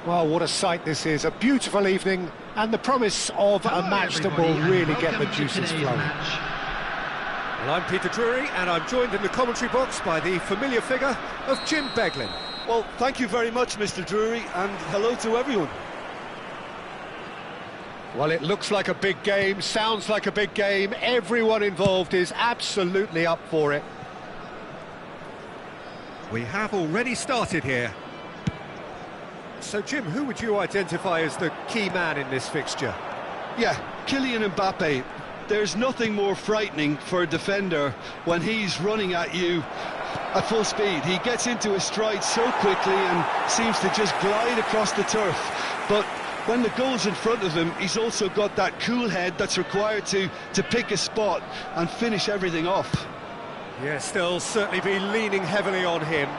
Well, what a sight this is. A beautiful evening and the promise of a match that will really get the juices flowing. Well, I'm Peter Drury, and I'm joined in the commentary box by the familiar figure of Jim Beglin. Well, thank you very much, Mr. Drury, and hello to everyone. Well, it looks like a big game, sounds like a big game. Everyone involved is absolutely up for it. We have already started here. So, Jim, who would you identify as the key man in this fixture? Yeah, Kylian Mbappe. There's nothing more frightening for a defender when he's running at you at full speed. He gets into his stride so quickly and seems to just glide across the turf. But when the goal's in front of him, he's also got that cool head that's required to pick a spot and finish everything off. Yes, they'll certainly be leaning heavily on him.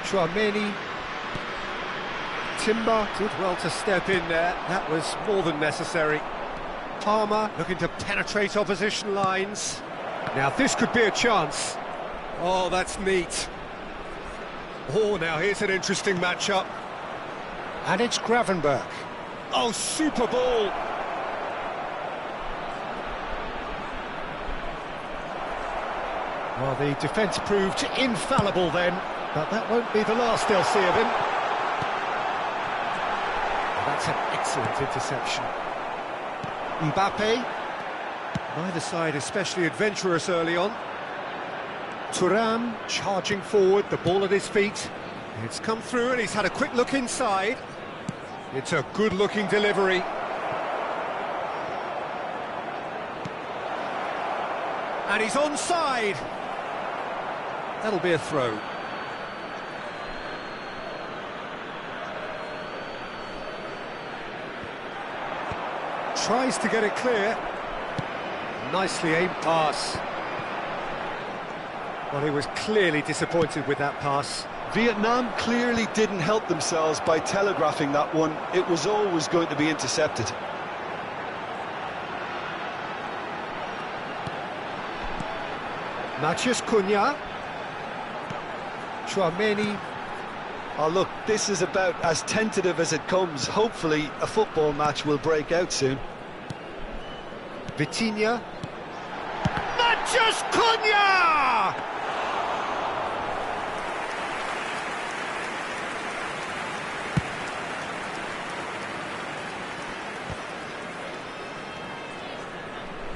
Chouameni, Timber did well to step in there. That was more than necessary. Palmer looking to penetrate opposition lines. Now this could be a chance. Oh, that's neat. Oh, now here's an interesting matchup. and it's Gravenberch. Oh, super ball. Well, the defence proved infallible then, but that won't be the last they'll see of him. That's an excellent interception. Mbappe. Neither side especially adventurous early on. Thuram charging forward, the ball at his feet. It's come through and he's had a quick look inside. It's a good-looking delivery. And he's onside. That'll be a throw. Tries to get it clear. Nicely aimed pass. Well, he was clearly disappointed with that pass. Vietnam clearly didn't help themselves by telegraphing that one. It was always going to be intercepted. Matheus Cunha. Chouameni. Oh, look, this is about as tentative as it comes. Hopefully, a football match will break out soon. Vitinha. Matheus Cunha!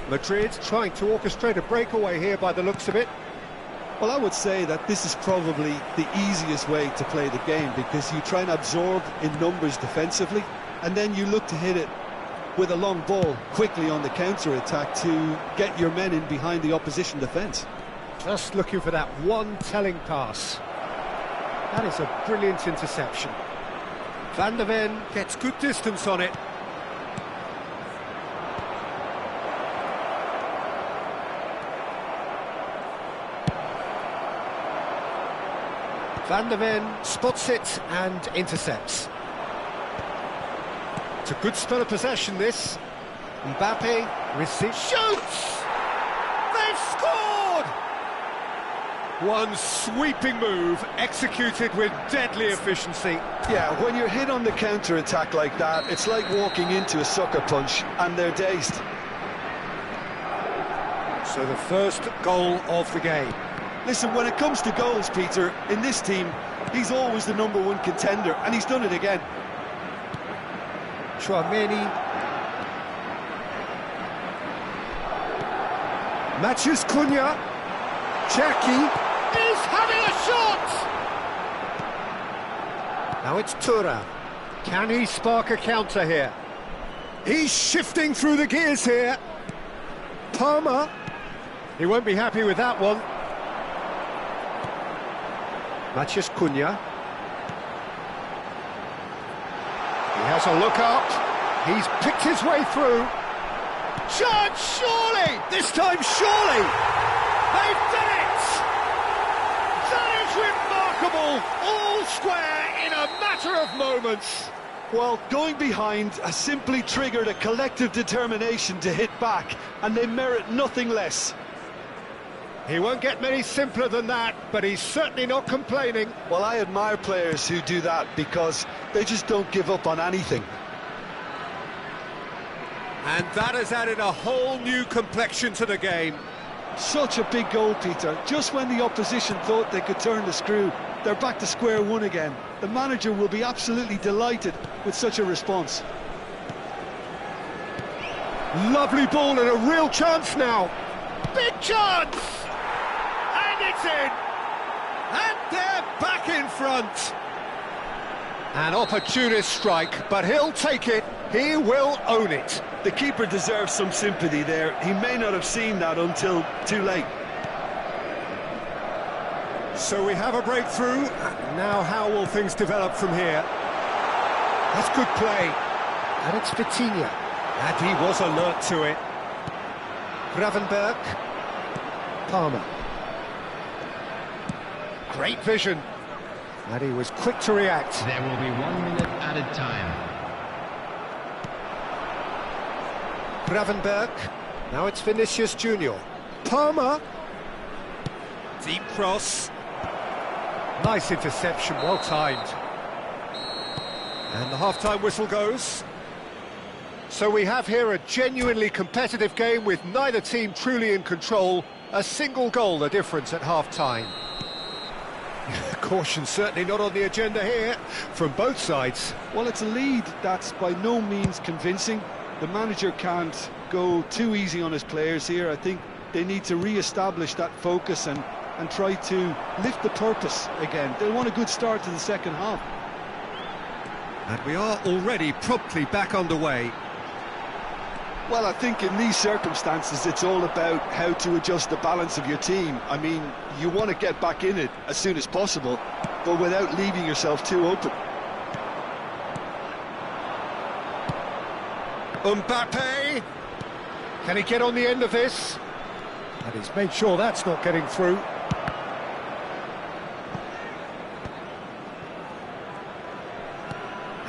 Madrid trying to orchestrate a breakaway here by the looks of it. Well, I would say that this is probably the easiest way to play the game, because you try and absorb in numbers defensively, and then you look to hit it with a long ball quickly on the counter-attack to get your men in behind the opposition defence. Just looking for that one telling pass. That is a brilliant interception. Van der Ven gets good distance on it. Van der Ven spots it and intercepts. It's a good spell of possession, this. Mbappe receives, shoots! They've scored! One sweeping move, executed with deadly efficiency. Yeah, when you're hit on the counter-attack like that, it's like walking into a sucker punch, and they're dazed. So the first goal of the game. Listen, when it comes to goals, Peter, in this team, he's always the #1 contender, and he's done it again. Chouameni. Matheus Cunha. Jackie is having a shot! Now it's Thuram. Can he spark a counter here? He's shifting through the gears here. Palmer. He won't be happy with that one. Matheus Cunha. He has a look up. He's picked his way through. Chance, surely! This time, surely! They've done it! That is remarkable! All square in a matter of moments. Well, going behind has simply triggered a collective determination to hit back, and they merit nothing less. He won't get many simpler than that, but he's certainly not complaining. Well, I admire players who do that because they just don't give up on anything. And that has added a whole new complexion to the game. Such a big goal, Peter. Just when the opposition thought they could turn the screw, they're back to square one again. The manager will be absolutely delighted with such a response. Lovely ball and a real chance now. Big chance! And it's in! And they're back in front. An opportunist strike, but he'll take it. He will own it. The keeper deserves some sympathy there. He may not have seen that until too late. So we have a breakthrough. Now how will things develop from here? That's good play. And it's Vitinha. And he was alert to it. Gravenberg. Palmer. Great vision. And he was quick to react. There will be 1 minute added time. Gravenberg. Now it's Vinicius Junior. Palmer. Deep cross. Nice interception, well timed. And the half-time whistle goes. So we have here a genuinely competitive game with neither team truly in control. A single goal the difference at half-time. Caution certainly not on the agenda here from both sides. Well, it's a lead that's by no means convincing. The manager can't go too easy on his players here. I think they need to re-establish that focus and try to lift the purpose again. They'll want a good start to the second half. And we are already promptly back underway. Well, I think in these circumstances it's all about how to adjust the balance of your team. I mean, you want to get back in it as soon as possible, but without leaving yourself too open. Mbappe! Can he get on the end of this? And he's made sure that's not getting through.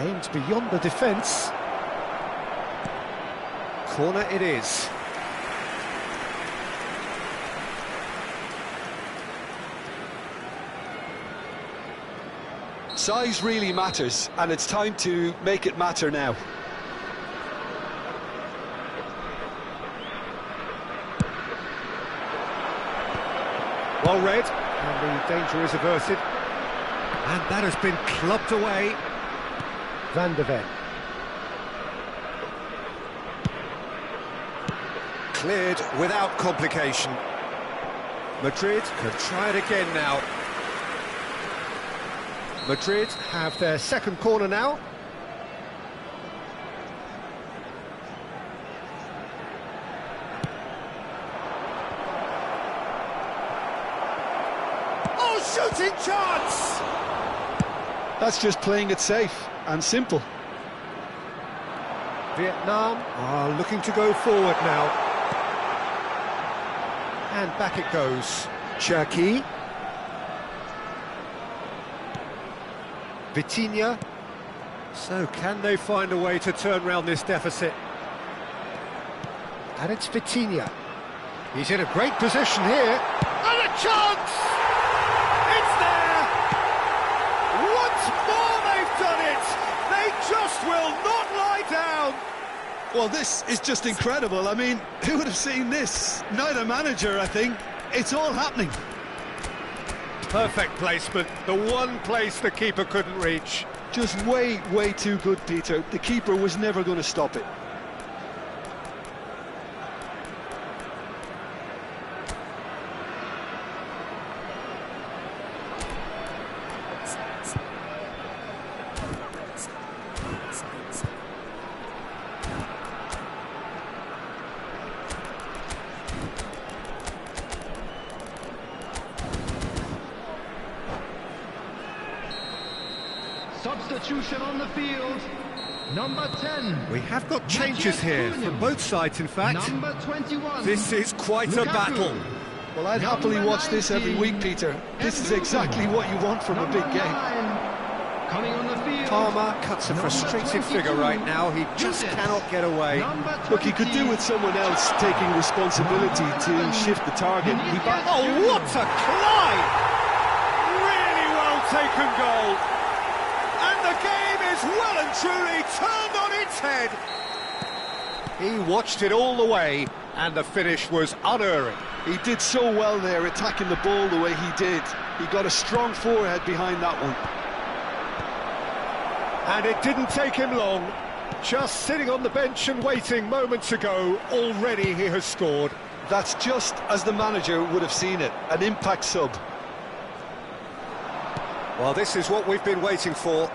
Aimed beyond the defence. Corner it is. Size really matters, and it's time to make it matter now. Well read, and the danger is averted. And that has been clubbed away. Van de Ven. Cleared without complication. Madrid can try it again now. Madrid have their second corner now. Oh, shooting chance! That's just playing it safe and simple. Vietnam are looking to go forward now. And back it goes. Cherki. Vitinha. So can they find a way to turn around this deficit? And it's Vitinha. He's in a great position here. And a chance! It's there! Once more they've done it! They just will not lie down! Well, this is just incredible. I mean, who would have seen this? Neither manager, I think. It's all happening. Perfect placement, the one place the keeper couldn't reach. Just way, way too good, Peter. The keeper was never going to stop it. Substitution on the field, number 10. We have got changes here from both sides, in fact. Number 21. This is quite Lukaku. a battle. Well, I'd happily watch this every week, Peter. This is exactly what you want from a big game. Coming on the field. Palmer cuts a Number frustrated 22, figure right now. He just Tutu. cannot get away. Number Look, he could do 20. with someone else taking responsibility to shift the target. He Oh, what a climb! Really well taken goal. And the game is well and truly turned on its head. He watched it all the way, and the finish was unerring. He did so well there, attacking the ball the way he did. He got a strong forehead behind that one. And it didn't take him long. Just sitting on the bench and waiting moments ago, already he has scored. That's just as the manager would have seen it, an impact sub. Well, this is what we've been waiting for.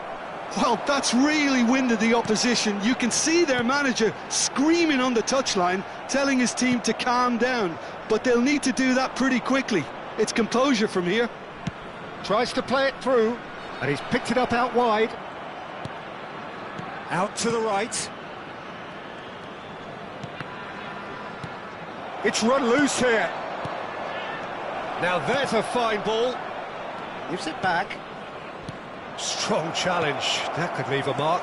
Well, that's really winded the opposition. You can see their manager screaming on the touchline, telling his team to calm down. But they'll need to do that pretty quickly. It's composure from here. Tries to play it through, and he's picked it up out wide. Out to the right. It's run loose here. Now there's a fine ball. Gives it back. Strong challenge. That could leave a mark.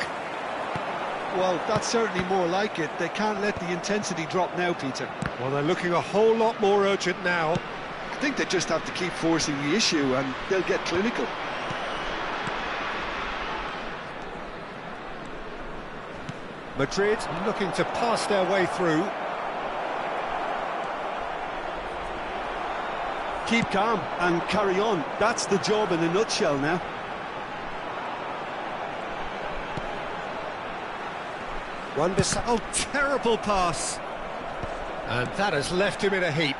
Well, that's certainly more like it. They can't let the intensity drop now, Peter. Well, they're looking a whole lot more urgent now. I think they just have to keep forcing the issue and they'll get clinical. Madrid looking to pass their way through. Keep calm and carry on. That's the job in a nutshell now. Oh, terrible pass. And that has left him in a heap.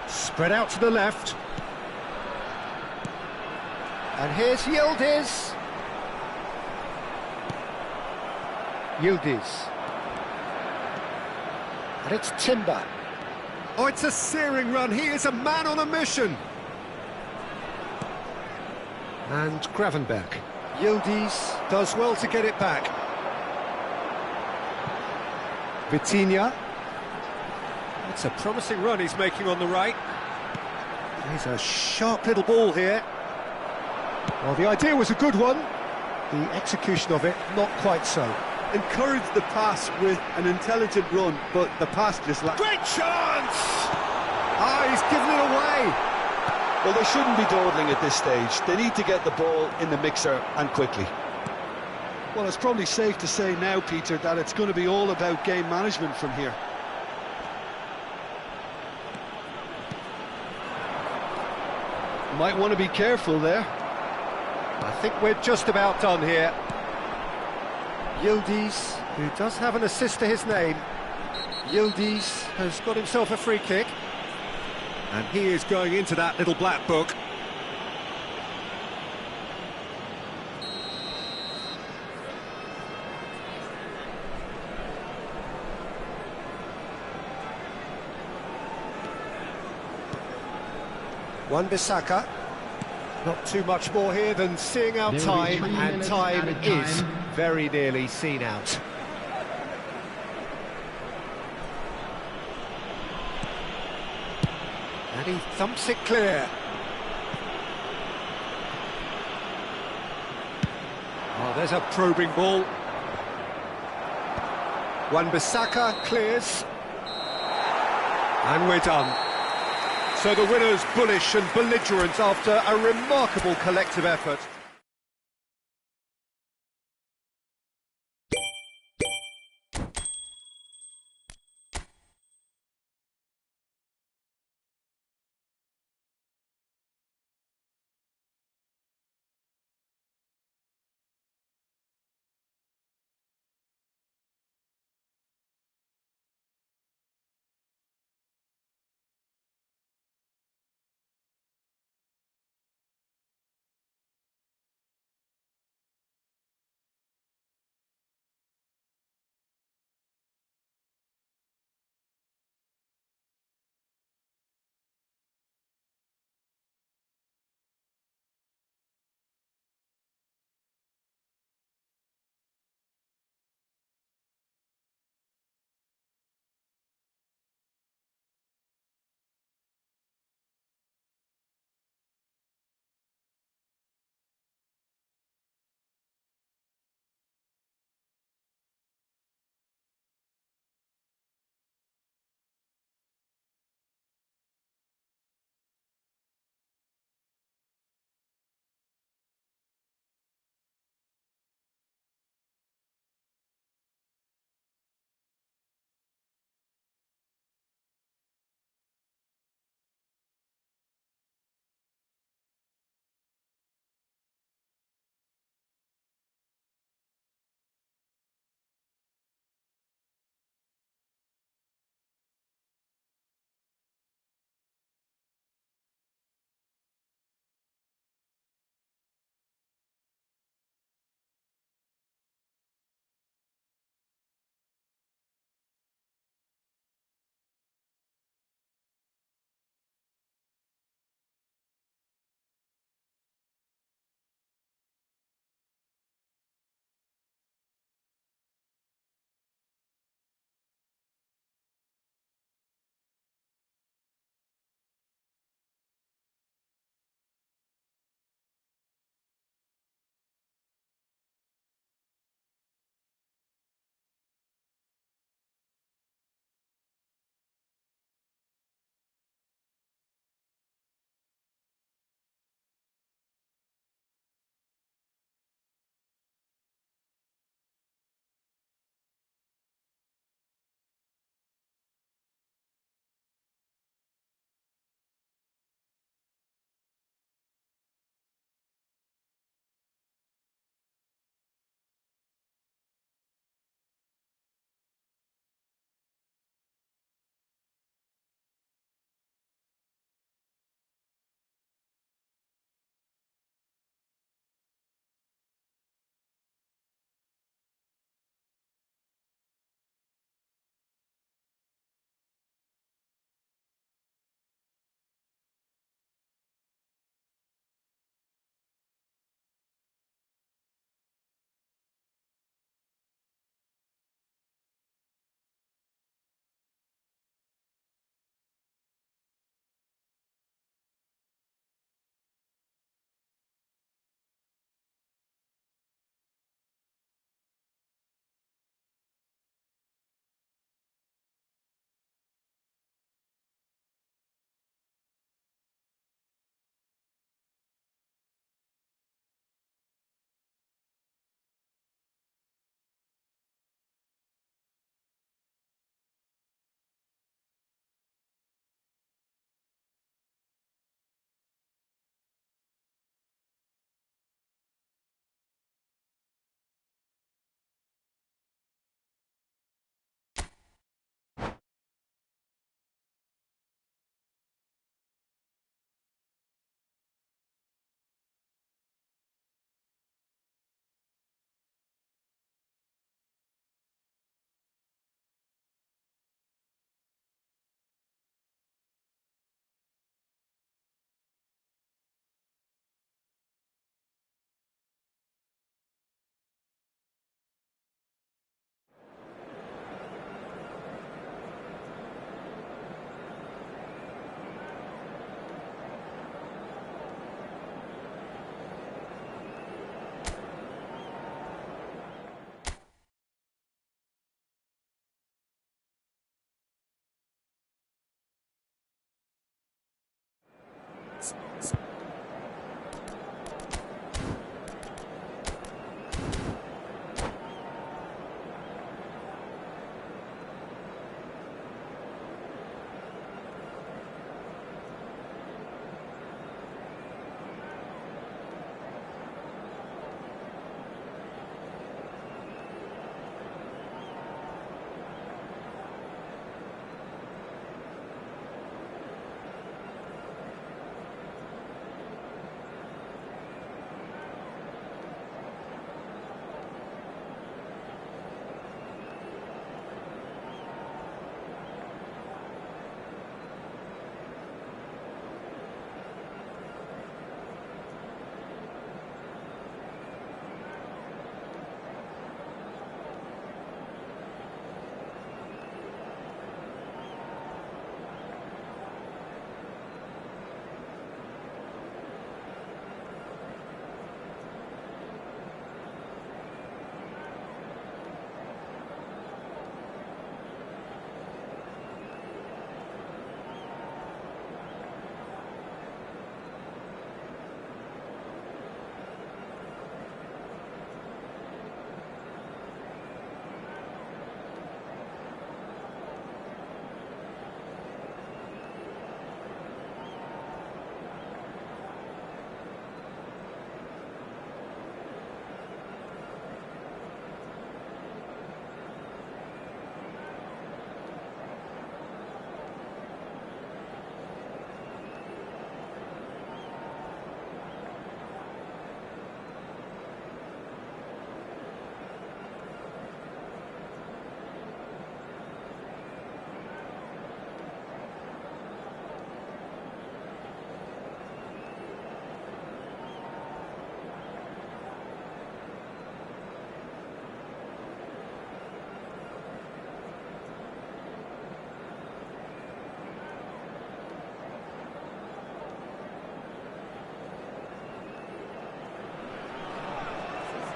Spread out to the left. And here's Yildiz. Yildiz. And it's Timber. Oh, it's a searing run. He is a man on a mission. And Gravenberg. Yildiz does well to get it back. Vitinha. It's a promising run he's making on the right. He's a sharp little ball here. Well, the idea was a good one. The execution of it, not quite so. Encourage the pass with an intelligent run, but the pass just lacked. Great chance! Ah, he's given it away. Well, they shouldn't be dawdling at this stage. They need to get the ball in the mixer and quickly. Well, it's probably safe to say now, Peter, that it's going to be all about game management from here. Might want to be careful there. I think we're just about done here. Yildiz, who does have an assist to his name. Yildiz has got himself a free kick. And he is going into that little black book. Wan-Bissaka. Not too much more here than seeing out There will be time, 3 and minutes time added is time. very nearly seen out. And he thumps it clear. Oh, there's a probing ball. Wan-Bissaka clears. And we're done. So the winner's bullish and belligerent after a remarkable collective effort.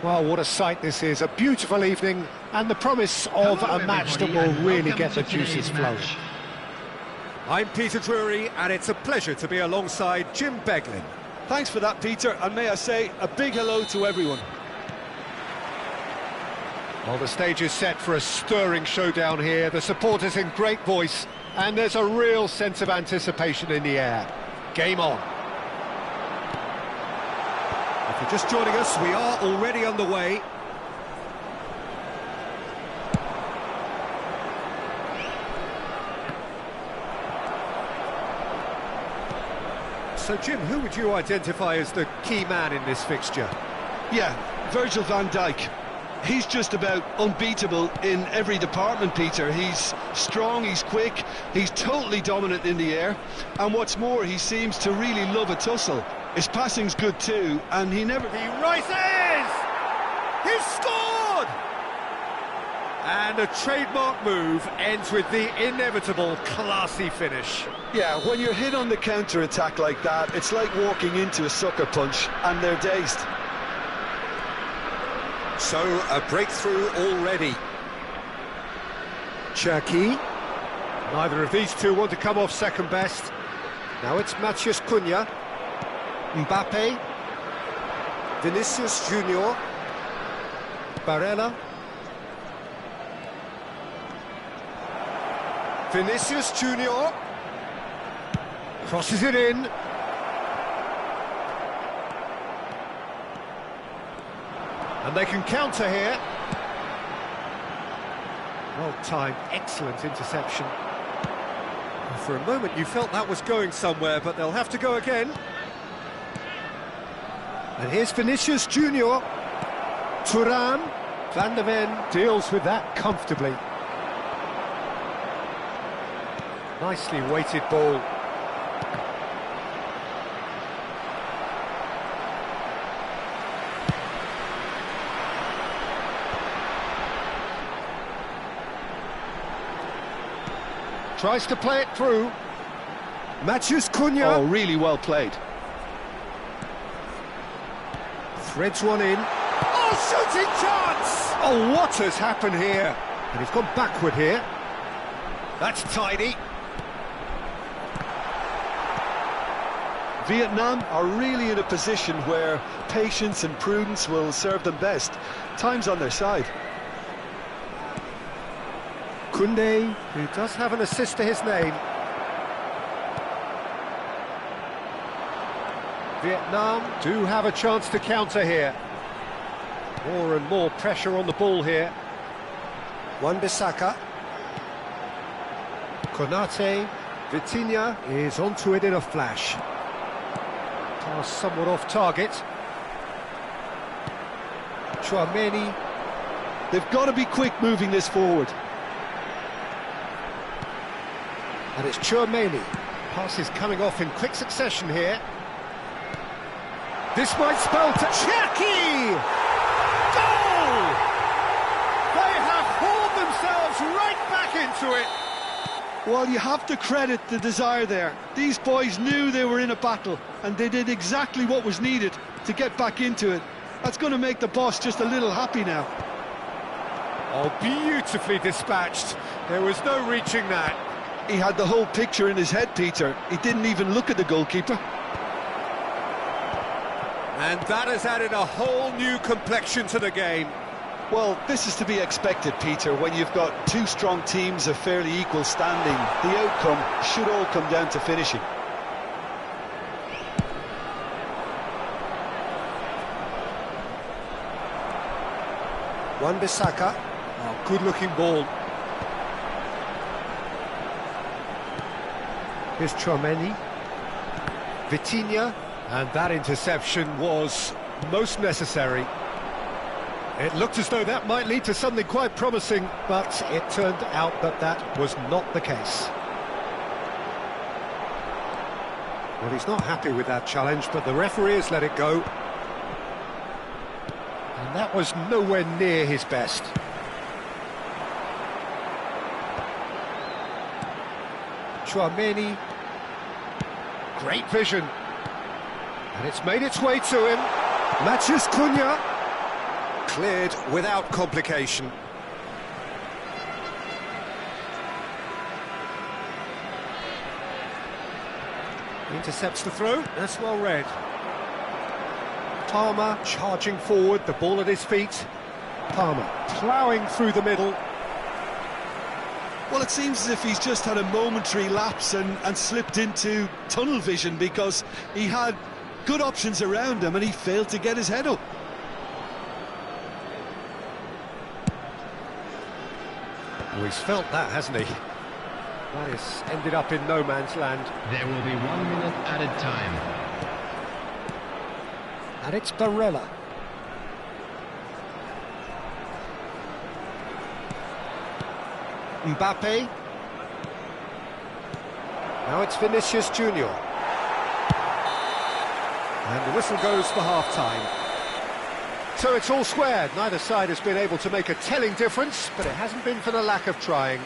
Well, what a sight this is, a beautiful evening, and the promise of Hello, a match that everybody, will and really welcome get the to today's juices flowing. match. I'm Peter Drury, and it's a pleasure to be alongside Jim Beglin. Thanks for that, Peter, and may I say a big hello to everyone. Well, the stage is set for a stirring showdown here, the supporters in great voice, and there's a real sense of anticipation in the air. Game on. If you're just joining us, we are already underway. So, Jim, who would you identify as the key man in this fixture? Yeah, Virgil van Dijk. He's just about unbeatable in every department, Peter. He's strong, he's quick, he's totally dominant in the air, and what's more, he seems to really love a tussle. His passing's good too, and he rises! He's scored! And a trademark move ends with the inevitable classy finish. Yeah, when you're hit on the counter-attack like that, it's like walking into a sucker punch, and they're dazed. So, a breakthrough already. Cherki. Neither of these two want to come off second best. Now it's Matheus Cunha. Mbappe. Vinicius Junior. Barella. Vinicius Junior. Crosses it in. And they can counter here. Well timed, excellent interception. For a moment you felt that was going somewhere, but they'll have to go again. And here's Vinicius Junior. Thuram. Van de Ven deals with that comfortably. Nicely weighted ball. Tries to play it through. Matheus Cunha. Oh, really well played. Threads one in. Oh, shooting chance! Oh, what has happened here? And he's gone backward here. That's tidy. Vietnam are really in a position where patience and prudence will serve them best. Time's on their side. Koundé, who does have an assist to his name. Vietnam do have a chance to counter here. More and more pressure on the ball here. Wan-Bissaka. Konate. Vitinha is onto it in a flash. Pass somewhat off target. Chouameni. They've got to be quick moving this forward. And it's Chouameni. Passes coming off in quick succession here. This might spell to Cherki! Goal! They have hauled themselves right back into it. Well, you have to credit the desire there. These boys knew they were in a battle, and they did exactly what was needed to get back into it. That's going to make the boss just a little happy now. Oh, beautifully dispatched. There was no reaching that. He had the whole picture in his head, Peter. He didn't even look at the goalkeeper. And that has added a whole new complexion to the game. Well, this is to be expected, Peter, when you've got two strong teams of fairly equal standing. The outcome should all come down to finishing. Wan-Bissaka. Oh, good-looking ball. Here's Chouameni. Vitinha. And that interception was most necessary. It looked as though that might lead to something quite promising, but it turned out that that was not the case. Well, he's not happy with that challenge, but the referee has let it go. And that was nowhere near his best. Chouameni. Great vision. And it's made its way to him. Matheus Cunha. Cleared without complication. Intercepts the throw, that's well read. Palmer charging forward, the ball at his feet. Palmer ploughing through the middle. Well, it seems as if he's just had a momentary lapse and slipped into tunnel vision, because he had good options around him and he failed to get his head up. Oh, he's felt that, hasn't he? That has ended up in no man's land. There will be 1 minute added time. And it's Barella. Mbappe. Now it's Vinicius Junior. And the whistle goes for half-time. So it's all squared. Neither side has been able to make a telling difference, but it hasn't been for the lack of trying.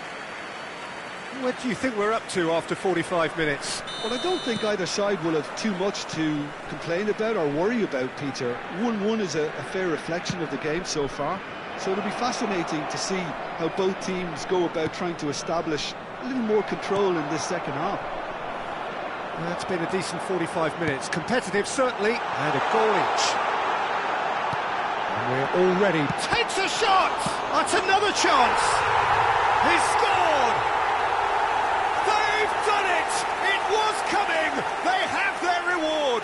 What do you think we're up to after 45 minutes? Well, I don't think either side will have too much to complain about or worry about, Peter. 1-1 is a fair reflection of the game so far. So it'll be fascinating to see how both teams go about trying to establish a little more control in this second half. Well, it's been a decent 45 minutes. Competitive, certainly, and a goal each. And we're already... Takes a shot! That's another chance! He's scored! They've done it! It was coming! They have their reward!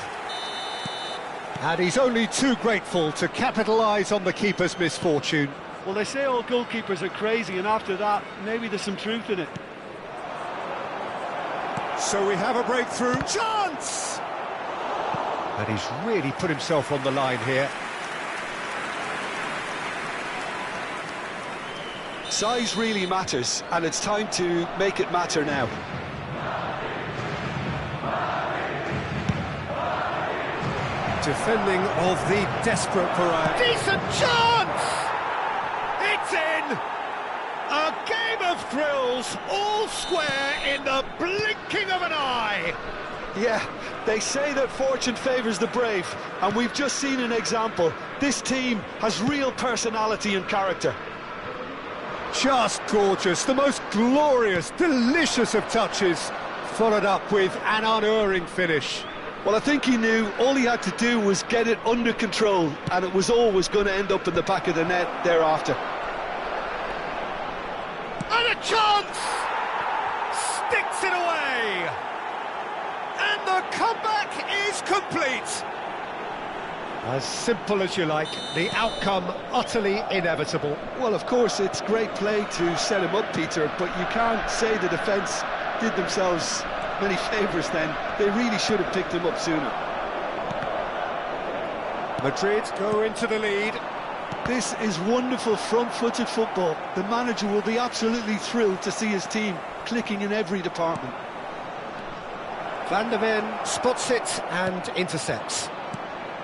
And he's only too grateful to capitalise on the keeper's misfortune. Well, they say all goalkeepers are crazy, and after that, maybe there's some truth in it. So we have a breakthrough chance! And he's really put himself on the line here. Size really matters, and it's time to make it matter now. Defending of the desperate variety. Decent chance! It's in! A game of thrills, all square in the blinking of an eye! Yeah, they say that fortune favours the brave, and we've just seen an example. This team has real personality and character. Just gorgeous, the most glorious, delicious of touches, followed up with an unerring finish. Well, I think he knew all he had to do was get it under control, and it was always going to end up in the back of the net thereafter. And a chance! Sticks it away! And the comeback is complete! As simple as you like, the outcome utterly inevitable. Well, of course, it's great play to set him up, Peter, but you can't say the defence did themselves many favours then. They really should have picked him up sooner. Madrid go into the lead. This is wonderful front-footed football. The manager will be absolutely thrilled to see his team clicking in every department. Van der Ven spots it and intercepts.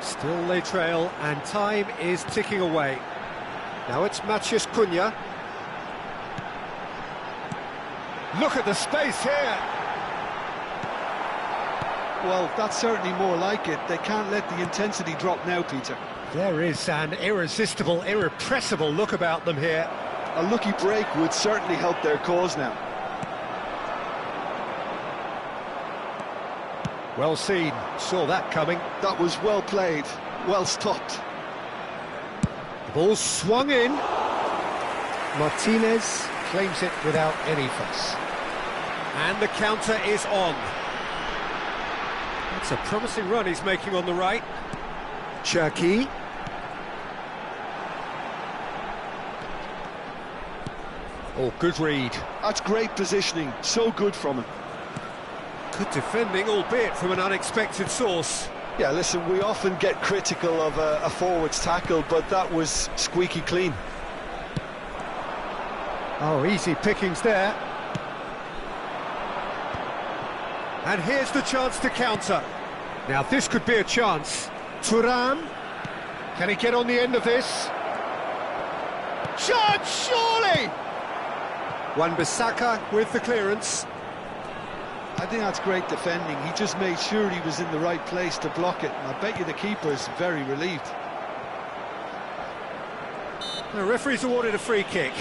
Still they trail, and time is ticking away. Now it's Matheus Cunha. Look at the space here! Well, that's certainly more like it. They can't let the intensity drop now, Peter. There is an irresistible, irrepressible look about them here. A lucky break would certainly help their cause now. Well seen, saw that coming. That was well played, well stopped. The ball swung in. Martinez claims it without any fuss. And the counter is on. It's a promising run he's making on the right. Cherki. Oh, good read. That's great positioning, so good from him. Good defending, albeit from an unexpected source. Yeah, listen, we often get critical of a forward's tackle, but that was squeaky clean. Oh, easy pickings there. And here's the chance to counter. Now this could be a chance. Thuram, can he get on the end of this? Chance, surely! Wan-Bissaka with the clearance. I think that's great defending. He just made sure he was in the right place to block it, and I bet you the keeper's very relieved. The referee's awarded a free kick.